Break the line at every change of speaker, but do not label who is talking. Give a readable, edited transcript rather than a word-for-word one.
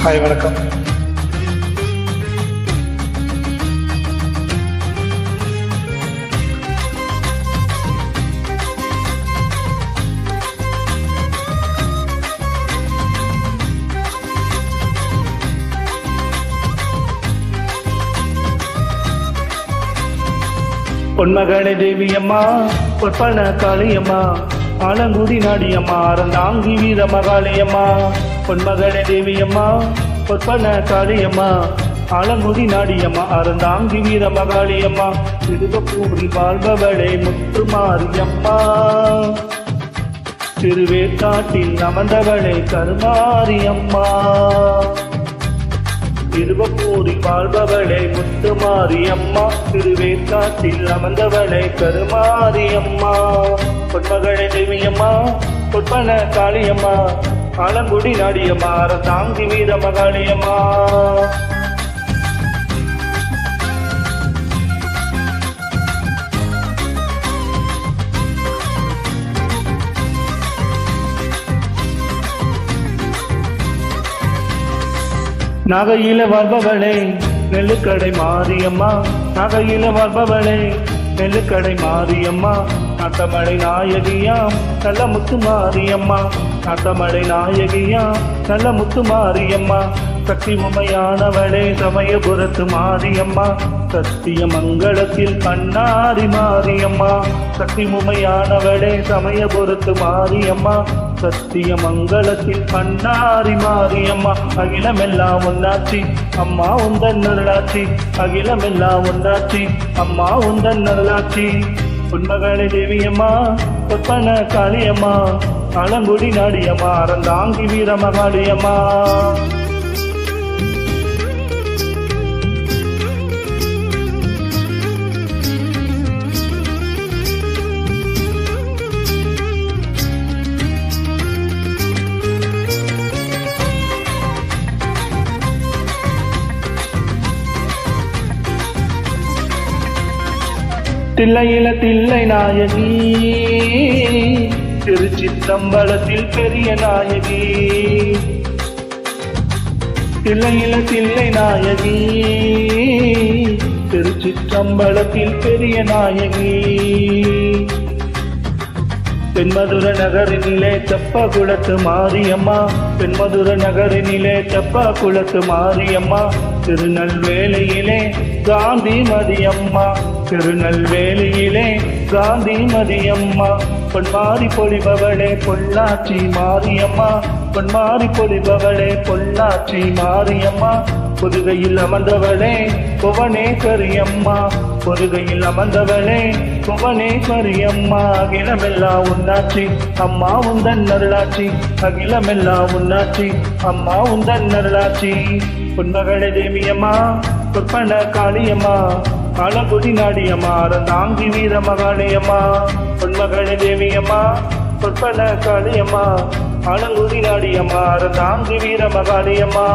Hi வணக்கம். பொன்மகனே தேவியம்மா, பொற்பன காளியம்மா, ஆலங்குடி நாடியம்மா, அறந்தாங்கி வீர மகாளியம்மா. பொன்மகனே தேவியம்மா, பொற்பன காளியம்மா, ஆலங்குடி நாடியம்மா, அறந்தாங்கி வீர மகாளியம்மா. திருவப்பூரில் வாழ்பவளே முத்து மாரியம்மா, திருவேற்காட்டில் அமர்ந்தவளே கருமாரியம்மா. திருவப்பூரில் வாழ்பவளே முத்து மாரியம்மா, திருவேற்காட்டில் அமர்ந்தவளே கருமாரியம்மா. பொன்மகனே தேவியம்மா, பொற்பன காளியம்மா, ஆலங்குடி நாடியம்மா, அறந்தாங்கி வீர மகாளியம்மா. நகையில வாழ்பவளே நெல்லுக்கடை மாரியம்மா, நகையில வாழ்பவளே நெல்லுக்கடை மாரியம்மா. நாட்டமடை நாயகியாம் நல்ல முத்து மாரியம்மா, நாட்டமடை நாயகியாம் நல்ல முத்து மாரியம்மா. சக்தி உமையானவளே சமயபுரத்து மாரியம்மா, சத்திய மங்களத்தில் பண்ணாரி மாரியம்மா. சக்தி உமையானவளே சமயபுரத்து மாரியம்மா, சத்திய மங்களத்தில் பண்ணாரி மாரியம்மா. அகிலமெல்லாம் ஒன்னாச்சி அம்மா உந்தன் நல்லாச்சி, அகிலமெல்லாம் ஒன்னாச்சி அம்மா உந்தன் நல்லாச்சி. பொன்மகனே தேவியம்மா, பொற்பன காளியம்மா, ஆலங்குடி நாடியம்மா, அறந்தாங்கி வீர மகாளியம்மா. தில்லையில தில்லை நாயகி, திருச்சிற்றம்பலத்தில் பெரிய நாயகி. தில்லையில தில்லை நாயகி, திருச்சிற்றம்பலத்தில் பெரிய நாயகி. தென்மதுர நகரினிலே தெப்ப குளத்து மாரியம்மா, தென்மதுர நகரினிலே தெப்ப குளத்து மாரியம்மா. திருநெல்வேலியிலே காந்தி மதியம்மா, திருநெல்வேலியிலே காந்தி மதியம்மா. பொன்மாரி பொழிபவளே பொள்ளாச்சி மாரியம்மா, பொன்மாரி பொழிபவளே பொள்ளாச்சி மாரியம்மா. புதுகையில் அமர்ந்தவளே புவனேஸ்வரியம்மா, புதுகையில் அமர்ந்தவளே புவனேஸ்வரியம்மா. அகிலமெல்லாம் உன்னாச்சி அம்மா உந்தன் நல்லாச்சி, அகிலமெல்லாம் உன்னாச்சி அம்மா உந்தன் நல்லாச்சி. பொன்மகனே தேவியம்மா, பொற்பன காளியம்மா, ஆலங்குடி நாடியம்மா, அறந்தாங்கி வீர மகாளியம்மா. பொன்மகனே தேவியம்மா, பொற்பன காளியம்மா, ஆலங்குடி நாடியம்மா, அறந்தாங்கி வீர மகாளியம்மா.